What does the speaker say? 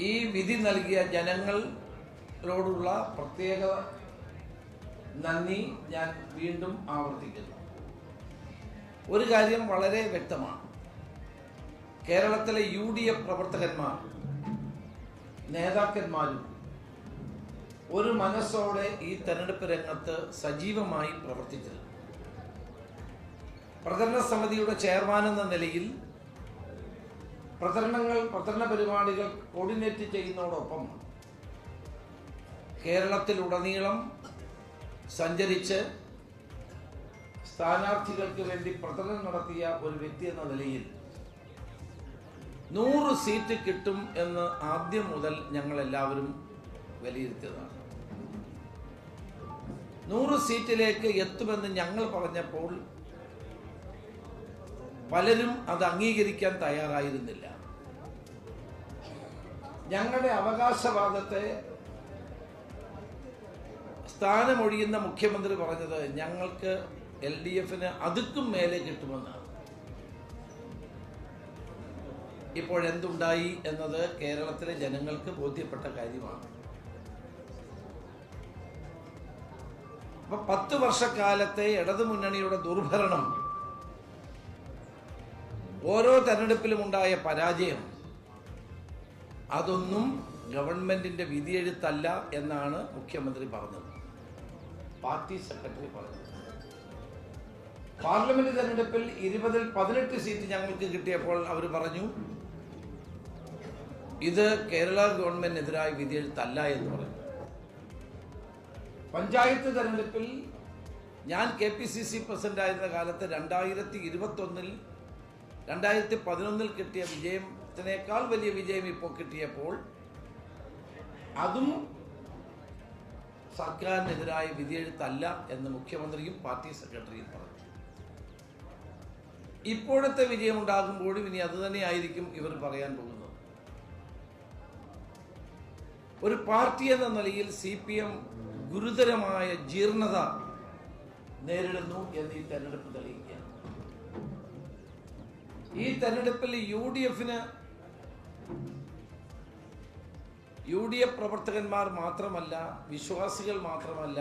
ഈ വിധി നൽകിയ ജനങ്ങളോടുള്ള പ്രത്യേക നന്ദി ഞാൻ വീണ്ടും ആവർത്തിക്കുന്നു. ഒരു കാര്യം വളരെ വ്യക്തമാണ്. കേരളത്തിലെ UDF പ്രവർത്തകന്മാർ, നേതാക്കന്മാരും ഒരു മനസ്സോടെ ഈ തെരഞ്ഞെടുപ്പ് രംഗത്ത് സജീവമായി പ്രവർത്തിച്ചിരുന്നു. പ്രചരണ സമിതിയുടെ ചെയർമാൻ എന്ന നിലയിൽ പ്രചരണ പരിപാടികൾ കോർഡിനേറ്റ് ചെയ്യുന്നതോടൊപ്പം കേരളത്തിലുടനീളം സഞ്ചരിച്ച് സ്ഥാനാർത്ഥികൾക്ക് വേണ്ടി പ്രചരണം നടത്തിയ ഒരു വ്യക്തി എന്ന നിലയിൽ 100 സീറ്റ് കിട്ടും എന്ന് ആദ്യം മുതൽ ഞങ്ങൾ എല്ലാവരും വിലയിരുത്തിയതാണ്. 100 സീറ്റിലേക്ക് എത്തുമെന്ന് ഞങ്ങൾ പറഞ്ഞപ്പോൾ പലരും അത് അംഗീകരിക്കാൻ തയ്യാറായിരുന്നില്ല. ഞങ്ങളുടെ അവകാശവാദത്തെ സ്ഥാനമൊഴിയുന്ന മുഖ്യമന്ത്രി പറഞ്ഞത് ഞങ്ങൾക്ക് LDFന് അതുക്കും മേലെ കിട്ടുമെന്നാണ്. ഇപ്പോഴെന്തുണ്ടായി എന്നത് കേരളത്തിലെ ജനങ്ങൾക്ക് ബോധ്യപ്പെട്ട കാര്യമാണ്. അപ്പൊ 10 വർഷക്കാലത്തെ ഇടതുമുന്നണിയുടെ ദുർഭരണം, ഓരോ തെരഞ്ഞെടുപ്പിലും ഉണ്ടായ പരാജയം, അതൊന്നും ഗവൺമെന്റിന്റെ വിധിയെഴുത്തല്ല എന്നാണ് മുഖ്യമന്ത്രി പറഞ്ഞത്, പാർട്ടി സെക്രട്ടറി പറഞ്ഞത്. പാർലമെന്റ് തെരഞ്ഞെടുപ്പിൽ 20-ൽ 18 സീറ്റ് ഞങ്ങൾക്ക് കിട്ടിയപ്പോൾ അവർ പറഞ്ഞു ഇത് കേരള ഗവൺമെന്റിനെതിരായ വിധിയെഴുത്തല്ല എന്ന് പറഞ്ഞു. പഞ്ചായത്ത് തെരഞ്ഞെടുപ്പിൽ ഞാൻ KPCC പ്രസിഡന്റ് ആയിരുന്ന കാലത്ത് 2011-ൽ കിട്ടിയ വിജയത്തിനേക്കാൾ വലിയ വിജയം ഇപ്പോൾ കിട്ടിയപ്പോൾ അതും സർക്കാരിനെതിരായ വിധിയെഴുത്തല്ല എന്ന് മുഖ്യമന്ത്രിയും പാർട്ടി സെക്രട്ടറിയും പറഞ്ഞു. ഇപ്പോഴത്തെ വിജയം ഉണ്ടാകുമ്പോഴും ഇനി അതുതന്നെയായിരിക്കും ഇവർ പറയാൻ പോകുന്നത്. ഒരു പാർട്ടി എന്ന നിലയിൽ CPM ഗുരുതരമായ ജീർണത നേരിടുന്നു എന്ന് ഈ തെരഞ്ഞെടുപ്പ് തെളിയിക്കുകയാണ്. ഈ തെരഞ്ഞെടുപ്പിൽ UDF പ്രവർത്തകന്മാർ മാത്രമല്ല, വിശ്വാസികൾ മാത്രമല്ല,